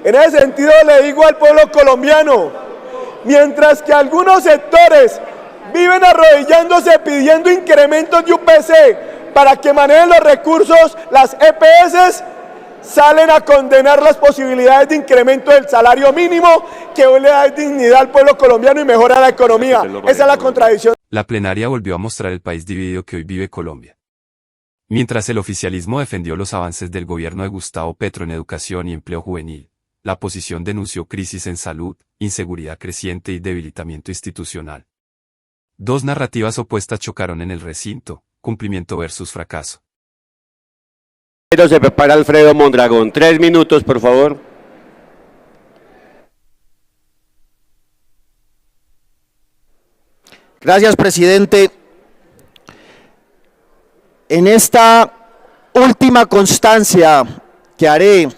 En ese sentido le digo al pueblo colombiano, mientras que algunos sectores viven arrodillándose pidiendo incrementos de UPC para que manejen los recursos, las EPS salen a condenar las posibilidades de incremento del salario mínimo que hoy le da dignidad al pueblo colombiano y mejora la economía. Esa es la contradicción. La plenaria volvió a mostrar el país dividido que hoy vive Colombia. Mientras el oficialismo defendió los avances del gobierno de Gustavo Petro en educación y empleo juvenil, la oposición denunció crisis en salud, inseguridad creciente y debilitamiento institucional. Dos narrativas opuestas chocaron en el recinto, cumplimiento versus fracaso. Se prepara Alfredo Mondragón. 3 minutos, por favor. Gracias, presidente. En esta última constancia que haré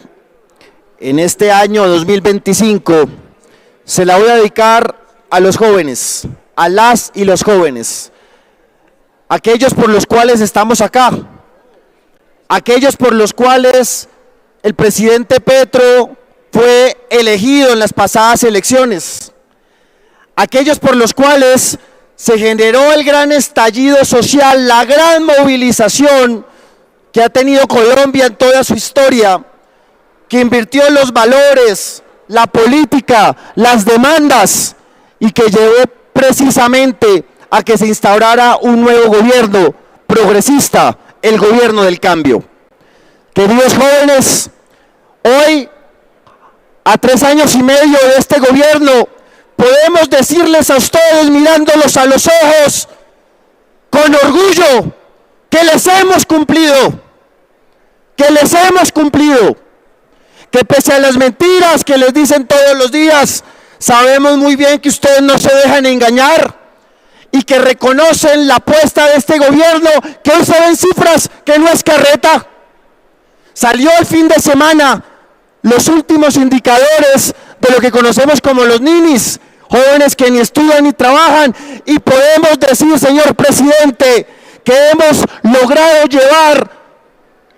en este año 2025, se la voy a dedicar a los jóvenes, a las y los jóvenes, aquellos por los cuales estamos acá, aquellos por los cuales el presidente Petro fue elegido en las pasadas elecciones, aquellos por los cuales se generó el gran estallido social, la gran movilización que ha tenido Colombia en toda su historia, que invirtió los valores, la política, las demandas y que llevó precisamente a que se instaurara un nuevo gobierno progresista, el gobierno del cambio. Queridos jóvenes, hoy, a 3 años y medio de este gobierno, podemos decirles a ustedes, mirándolos a los ojos, con orgullo, que les hemos cumplido, que pese a las mentiras que les dicen todos los días, sabemos muy bien que ustedes no se dejan engañar y que reconocen la apuesta de este gobierno, que hoy se ven cifras que no es carreta. Salió el fin de semana los últimos indicadores de lo que conocemos como los ninis, jóvenes que ni estudian ni trabajan, y podemos decir, señor presidente, que hemos logrado llevar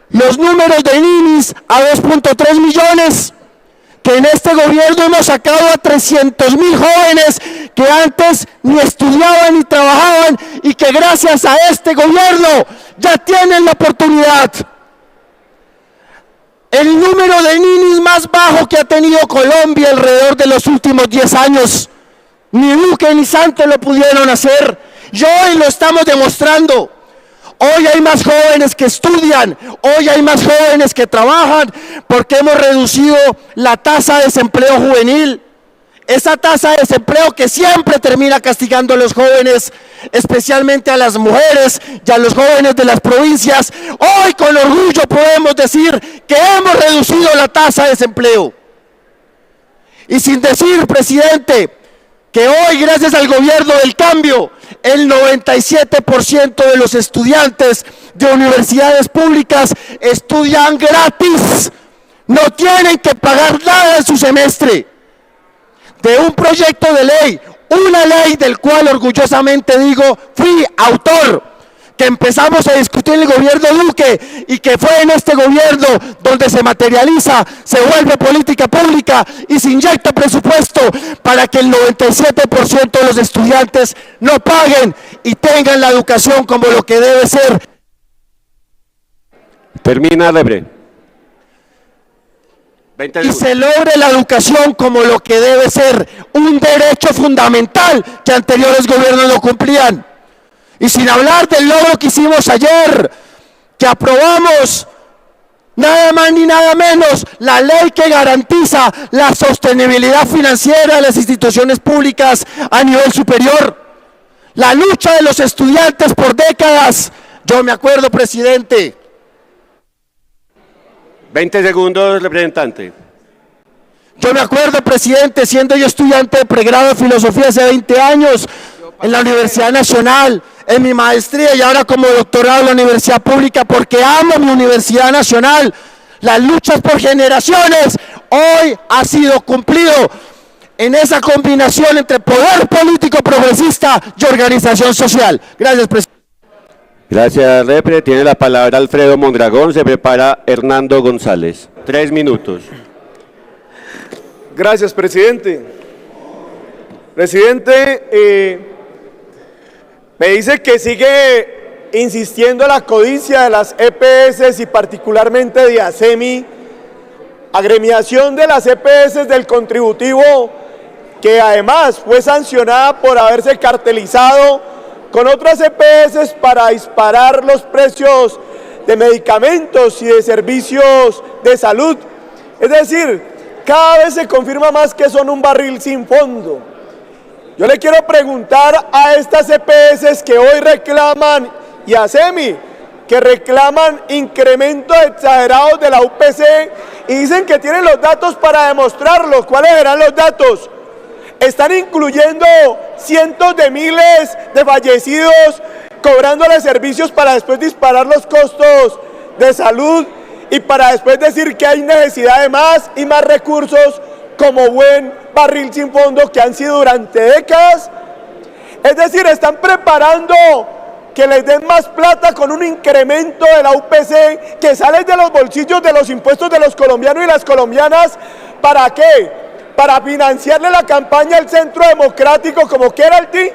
los números de ninis a 2.3 millones, que en este gobierno hemos sacado a 300.000 jóvenes que antes ni estudiaban ni trabajaban y que gracias a este gobierno ya tienen la oportunidad. El número de ninis más bajo que ha tenido Colombia alrededor de los últimos 10 años. Ni Duque ni Santos lo pudieron hacer, y hoy lo estamos demostrando. Hoy hay más jóvenes que estudian, hoy hay más jóvenes que trabajan, porque hemos reducido la tasa de desempleo juvenil. Esa tasa de desempleo que siempre termina castigando a los jóvenes, especialmente a las mujeres y a los jóvenes de las provincias. Hoy con orgullo podemos decir que hemos reducido la tasa de desempleo. Y sin decir, presidente, que hoy, gracias al gobierno del cambio, el 97% de los estudiantes de universidades públicas estudian gratis, no tienen que pagar nada en su semestre. De un proyecto de ley, una ley del cual orgullosamente digo, fui autor, que empezamos a discutir en el gobierno Duque y que fue en este gobierno donde se materializa, se vuelve política pública y se inyecta presupuesto para que el 97% de los estudiantes no paguen y tengan la educación como lo que debe ser. Termina, Lebre. Y se logre la educación como lo que debe ser, un derecho fundamental que anteriores gobiernos no cumplían. Y sin hablar del logro que hicimos ayer, que aprobamos nada más ni nada menos la ley que garantiza la sostenibilidad financiera de las instituciones públicas a nivel superior. La lucha de los estudiantes por décadas. Yo me acuerdo, presidente. 20 segundos, representante. Yo me acuerdo, presidente, siendo yo estudiante de pregrado de filosofía hace 20 años en la Universidad Nacional, en mi maestría y ahora como doctorado en la Universidad Pública, porque amo mi Universidad Nacional. Las luchas por generaciones hoy ha sido cumplido en esa combinación entre poder político progresista y organización social. Gracias, presidente. Gracias, Repre. Tiene la palabra Alfredo Mondragón. Se prepara Hernando González. 3 minutos. Gracias, presidente. Presidente, me dice que sigue insistiendo la codicia de las EPS y particularmente de ASEMI, agremiación de las EPS del contributivo, que además fue sancionada por haberse cartelizado con otras EPS para disparar los precios de medicamentos y de servicios de salud. Es decir, cada vez se confirma más que son un barril sin fondo. Yo le quiero preguntar a estas EPS que hoy reclaman, y a ASEMI, que reclaman incrementos exagerados de la UPC y dicen que tienen los datos para demostrarlo. ¿Cuáles serán los datos? Están incluyendo cientos de miles de fallecidos, cobrándole servicios para después disparar los costos de salud y para después decir que hay necesidad de más y más recursos como buen barril sin fondo que han sido durante décadas. Es decir, están preparando que les den más plata con un incremento de la UPC que sale de los bolsillos de los impuestos de los colombianos y las colombianas. ¿Para qué? Para financiarle la campaña al Centro Democrático como Keralty.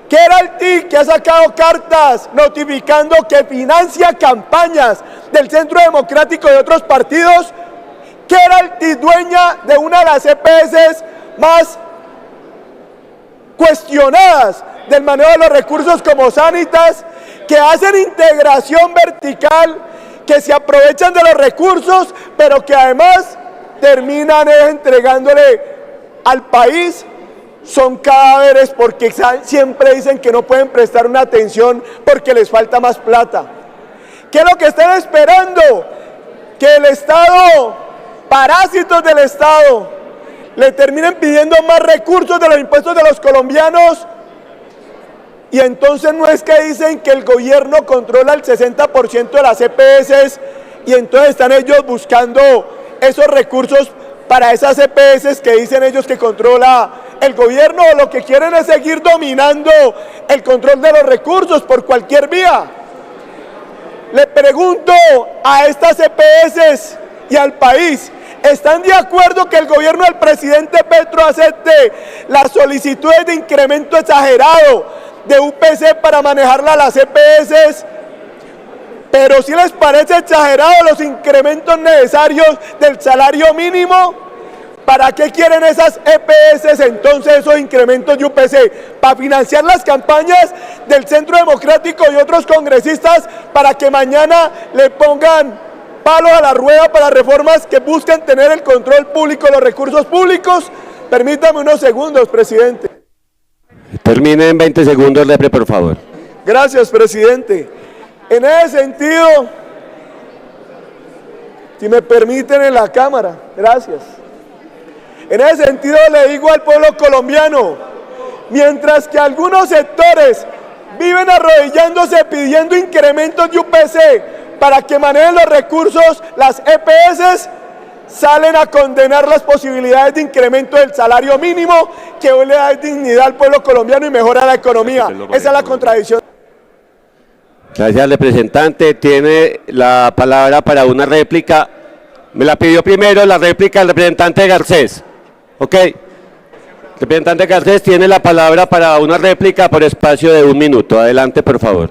Keralty, que ha sacado cartas notificando que financia campañas del Centro Democrático y otros partidos. Keralty, dueña de una de las EPS más cuestionadas del manejo de los recursos como Sanitas, que hacen integración vertical, que se aprovechan de los recursos, pero que además terminan entregándole al país, son cadáveres porque siempre dicen que no pueden prestar una atención porque les falta más plata. ¿Qué es lo que están esperando? Que el Estado, parásitos del Estado, le terminen pidiendo más recursos de los impuestos de los colombianos. Y entonces no es que dicen que el gobierno controla el 60% de las EPS y entonces están ellos buscando esos recursos para esas EPS que dicen ellos que controla el gobierno, o lo que quieren es seguir dominando el control de los recursos por cualquier vía. Le pregunto a estas EPS y al país, ¿están de acuerdo que el gobierno del presidente Petro acepte las solicitudes de incremento exagerado de UPC para manejarla a las EPS? Pero si les parece exagerado los incrementos necesarios del salario mínimo, ¿para qué quieren esas EPS entonces esos incrementos de UPC? Para financiar las campañas del Centro Democrático y otros congresistas para que mañana le pongan palos a la rueda para reformas que buscan tener el control público de los recursos públicos. Permítame unos segundos, presidente. Termine en 20 segundos, Repre, por favor. Gracias, presidente. En ese sentido, si me permiten en la cámara, gracias. En ese sentido le digo al pueblo colombiano, mientras que algunos sectores viven arrodillándose pidiendo incrementos de UPC para que manejen los recursos, las EPS salen a condenar las posibilidades de incremento del salario mínimo que hoy le da dignidad al pueblo colombiano y mejora la economía. Esa es la contradicción. Gracias, representante. Tiene la palabra para una réplica. Me la pidió primero la réplica el representante Garcés. Ok. Representante Garcés tiene la palabra para una réplica por espacio de 1 minuto. Adelante, por favor.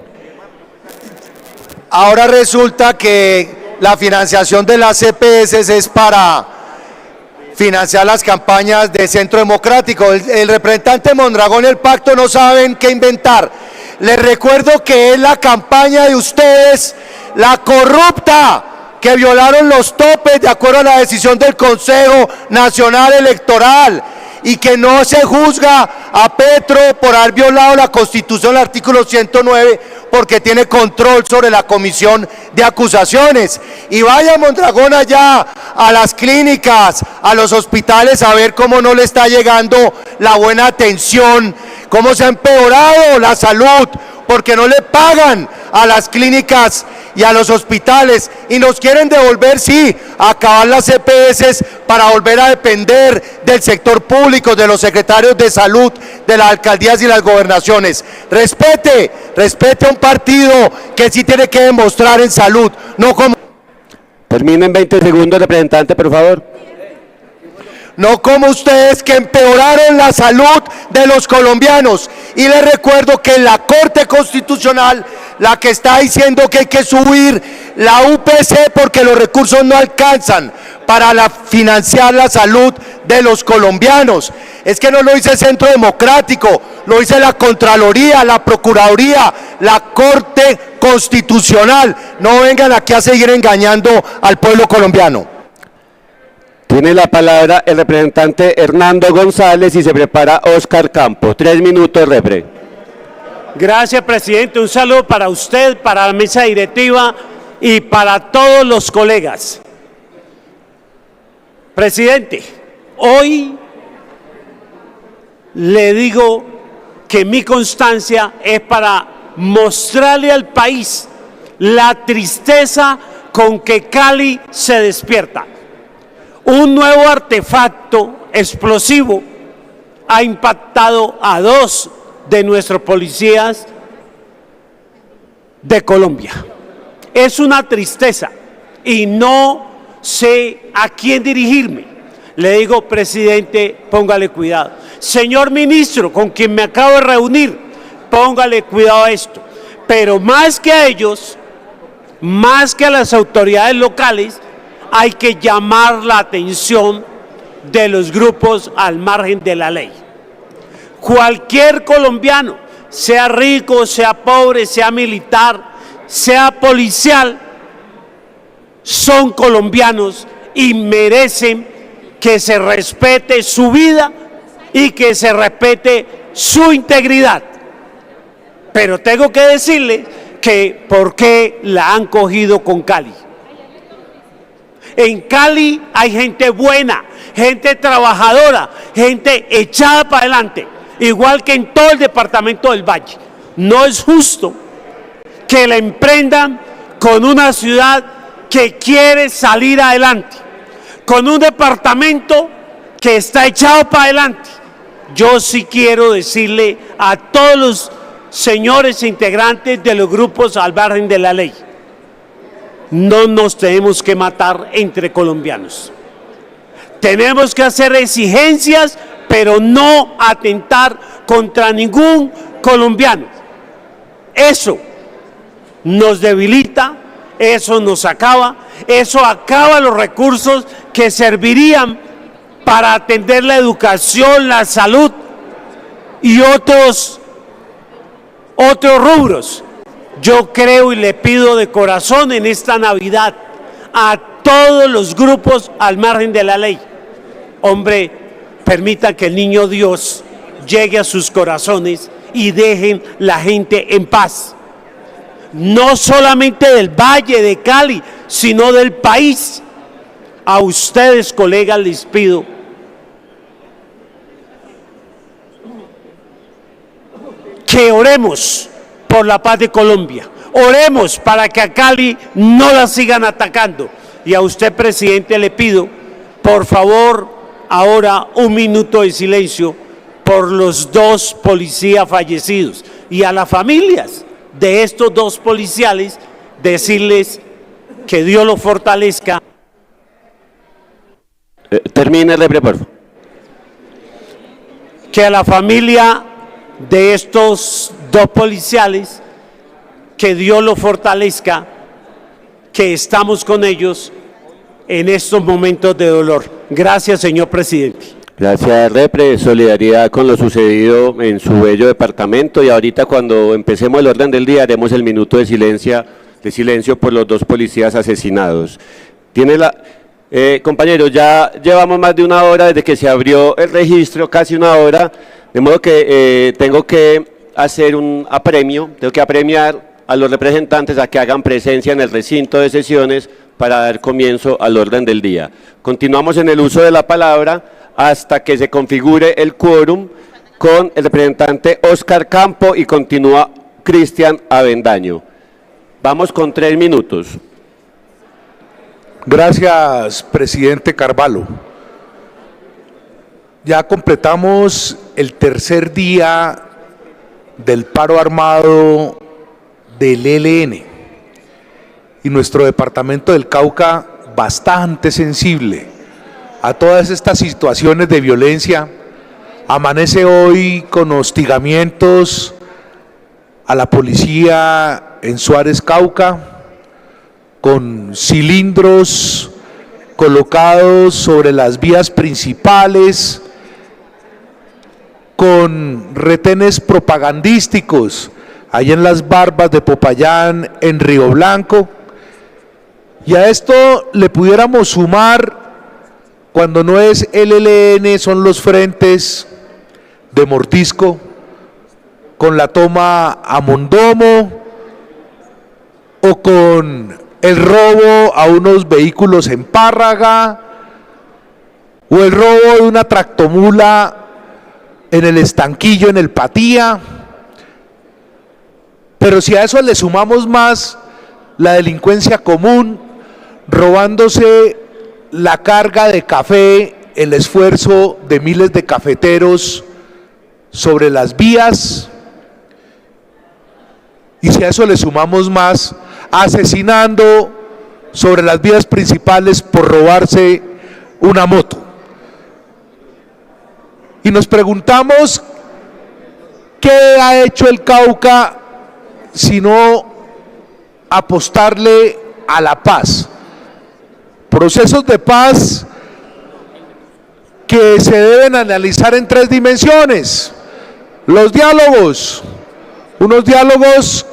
Ahora resulta que la financiación de las EPS es para financiar las campañas de Centro Democrático. El representante Mondragón y el pacto no saben qué inventar. Les recuerdo que es la campaña de ustedes, la corrupta, que violaron los topes de acuerdo a la decisión del Consejo Nacional Electoral, y que no se juzga a Petro por haber violado la Constitución, el artículo 109, porque tiene control sobre la comisión de acusaciones. Y vaya Mondragón allá a las clínicas, a los hospitales, a ver cómo no le está llegando la buena atención, cómo se ha empeorado la salud, porque no le pagan a las clínicas y a los hospitales, y nos quieren devolver, sí, a acabar las EPS para volver a depender del sector público, de los secretarios de salud, de las alcaldías y las gobernaciones. Respete a un partido que sí tiene que demostrar en salud, no como... Termine en 20 segundos, representante, por favor. no como ustedes que empeoraron la salud de los colombianos. Y les recuerdo que la Corte Constitucional, la que está diciendo que hay que subir la UPC porque los recursos no alcanzan para financiar la salud de los colombianos. Es que no lo dice el Centro Democrático, lo dice la Contraloría, la Procuraduría, la Corte Constitucional. No vengan aquí a seguir engañando al pueblo colombiano. Tiene la palabra el representante Hernando González y se prepara Oscar Campo. 3 minutos, repre. Gracias, presidente. Un saludo para usted, para la mesa directiva y para todos los colegas. Presidente, hoy le digo que mi constancia es para mostrarle al país la tristeza con que Cali se despierta. Un nuevo artefacto explosivo ha impactado a 2 de nuestros policías de Colombia. Es una tristeza y no sé a quién dirigirme. Le digo, presidente, póngale cuidado. Señor ministro, con quien me acabo de reunir, póngale cuidado a esto. Pero más que a ellos, más que a las autoridades locales, hay que llamar la atención de los grupos al margen de la ley. Cualquier colombiano, sea rico, sea pobre, sea militar, sea policial, son colombianos y merecen que se respete su vida y que se respete su integridad. Pero tengo que decirle que por qué la han cogido con Cali. En Cali hay gente buena, gente trabajadora, gente echada para adelante, igual que en todo el departamento del Valle. No es justo que la emprendan con una ciudad que quiere salir adelante, con un departamento que está echado para adelante. Yo sí quiero decirle a todos los señores integrantes de los grupos al margen de la ley, no nos tenemos que matar entre colombianos. Tenemos que hacer exigencias, pero no atentar contra ningún colombiano. Eso nos debilita, eso nos acaba, eso acaba los recursos que servirían para atender la educación, la salud y otros rubros. Yo creo y le pido de corazón en esta Navidad a todos los grupos al margen de la ley, hombre, permita que el niño Dios llegue a sus corazones y dejen la gente en paz. No solamente del Valle de Cali, sino del país. A ustedes, colegas, les pido que oremos por la paz de Colombia. Oremos para que a Cali no la sigan atacando. Y a usted, presidente, le pido, por favor, ahora 1 minuto de silencio por los 2 policías fallecidos y a las familias de estos 2 policiales, decirles que Dios los fortalezca. Termine, repre, por favor. Que a la familia de estos 2 policiales, que Dios los fortalezca, que estamos con ellos en estos momentos de dolor. Gracias, señor presidente. Gracias, repre. Solidaridad con lo sucedido en su bello departamento, y ahorita cuando empecemos el orden del día haremos el minuto de silencio por los 2 policías asesinados. Compañeros, ya llevamos más de 1 hora desde que se abrió el registro, casi 1 hora, de modo que tengo que hacer un apremio, tengo que apremiar a los representantes a que hagan presencia en el recinto de sesiones para dar comienzo al orden del día. Continuamos en el uso de la palabra hasta que se configure el quórum con el representante Oscar Campo y continúa Cristian Avendaño. Vamos con 3 minutos. Gracias, presidente Carvalho. Ya completamos el 3er día del paro armado del ELN y nuestro departamento del Cauca bastante sensible a todas estas situaciones de violencia. Amanece hoy con hostigamientos a la policía en Suárez, Cauca, con cilindros colocados sobre las vías principales, con retenes propagandísticos allá en las Barbas de Popayán, en Río Blanco. Y a esto le pudiéramos sumar, cuando no es el ELN, son los frentes de Mordisco, con la toma a Mondomo, o con el robo a unos vehículos en Párraga, o el robo de una tractomula en el Estanquillo, en el Patía. Pero si a eso le sumamos más la delincuencia común, robándose la carga de café, el esfuerzo de miles de cafeteros sobre las vías, y si a eso le sumamos más asesinando sobre las vías principales por robarse una moto, y nos preguntamos qué ha hecho el Cauca sino apostarle a la paz. Procesos de paz que se deben analizar en 3 dimensiones. Los diálogos, unos diálogos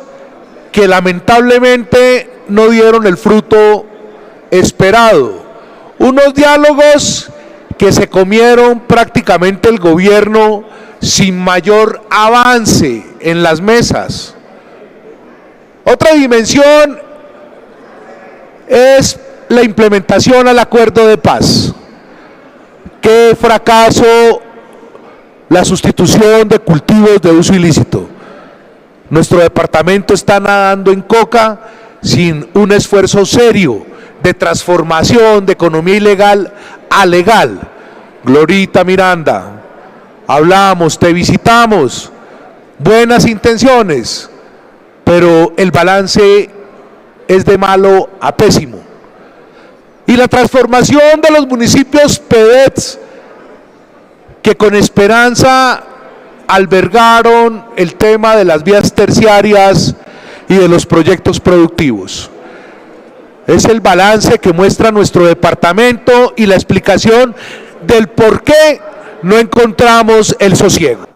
que lamentablemente no dieron el fruto esperado, unos diálogos que se comieron prácticamente el gobierno sin mayor avance en las mesas. Otra dimensión es la implementación al acuerdo de paz. Qué fracaso la sustitución de cultivos de uso ilícito. Nuestro departamento está nadando en coca sin un esfuerzo serio de transformación de economía ilegal a legal. Glorita Miranda, hablamos, te visitamos, buenas intenciones, pero el balance es de malo a pésimo. Y la transformación de los municipios PEDETs, que con esperanza albergaron el tema de las vías terciarias y de los proyectos productivos. Es el balance que muestra nuestro departamento y la explicación del por qué no encontramos el sosiego.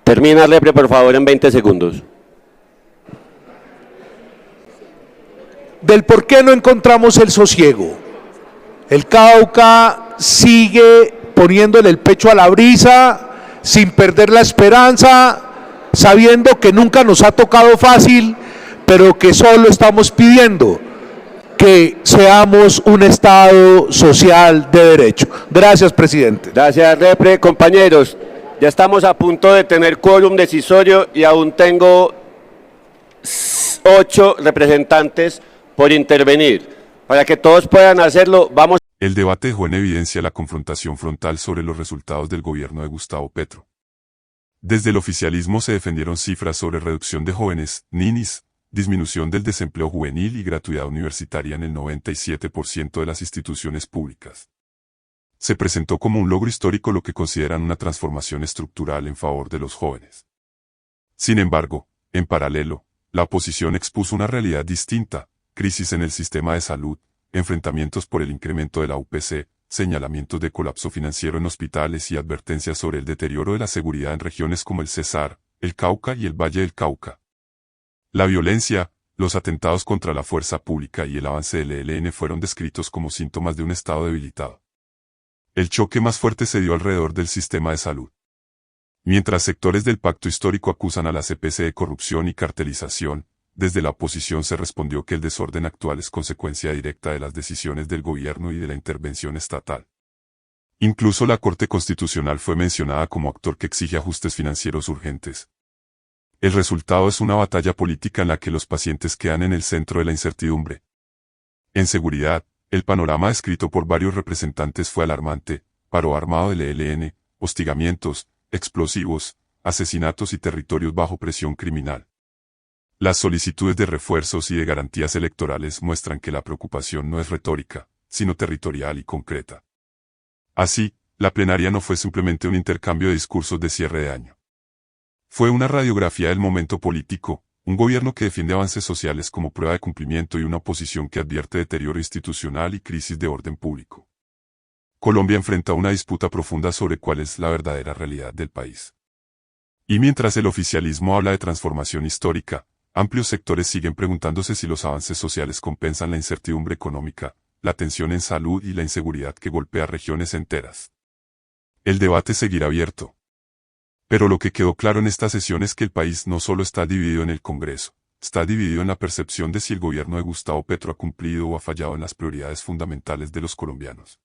Termina, Repre, por favor, en 20 segundos. Del por qué no encontramos el sosiego. El Cauca sigue poniéndole el pecho a la brisa, sin perder la esperanza, sabiendo que nunca nos ha tocado fácil, pero que solo estamos pidiendo que seamos un Estado social de derecho. Gracias, presidente. Gracias, Repre. Compañeros, ya estamos a punto de tener quórum decisorio y aún tengo 8 representantes por intervenir. Para que todos puedan hacerlo, vamos. El debate dejó en evidencia la confrontación frontal sobre los resultados del gobierno de Gustavo Petro. Desde el oficialismo se defendieron cifras sobre reducción de jóvenes, ninis, disminución del desempleo juvenil y gratuidad universitaria en el 97% de las instituciones públicas. Se presentó como un logro histórico lo que consideran una transformación estructural en favor de los jóvenes. Sin embargo, en paralelo, la oposición expuso una realidad distinta: crisis en el sistema de salud, enfrentamientos por el incremento de la UPC, señalamientos de colapso financiero en hospitales y advertencias sobre el deterioro de la seguridad en regiones como el Cesar, el Cauca y el Valle del Cauca. La violencia, los atentados contra la fuerza pública y el avance del ELN fueron descritos como síntomas de un Estado debilitado. El choque más fuerte se dio alrededor del sistema de salud. Mientras sectores del pacto histórico acusan a la CPC de corrupción y cartelización, desde la oposición se respondió que el desorden actual es consecuencia directa de las decisiones del gobierno y de la intervención estatal. Incluso la Corte Constitucional fue mencionada como actor que exige ajustes financieros urgentes. El resultado es una batalla política en la que los pacientes quedan en el centro de la incertidumbre. En seguridad, el panorama descrito por varios representantes fue alarmante: paro armado del ELN, hostigamientos, explosivos, asesinatos y territorios bajo presión criminal. Las solicitudes de refuerzos y de garantías electorales muestran que la preocupación no es retórica, sino territorial y concreta. Así, la plenaria no fue simplemente un intercambio de discursos de cierre de año. Fue una radiografía del momento político, un gobierno que defiende avances sociales como prueba de cumplimiento y una oposición que advierte deterioro institucional y crisis de orden público. Colombia enfrenta una disputa profunda sobre cuál es la verdadera realidad del país. Y mientras el oficialismo habla de transformación histórica, amplios sectores siguen preguntándose si los avances sociales compensan la incertidumbre económica, la tensión en salud y la inseguridad que golpea regiones enteras. El debate seguirá abierto. Pero lo que quedó claro en esta sesión es que el país no solo está dividido en el Congreso, está dividido en la percepción de si el gobierno de Gustavo Petro ha cumplido o ha fallado en las prioridades fundamentales de los colombianos.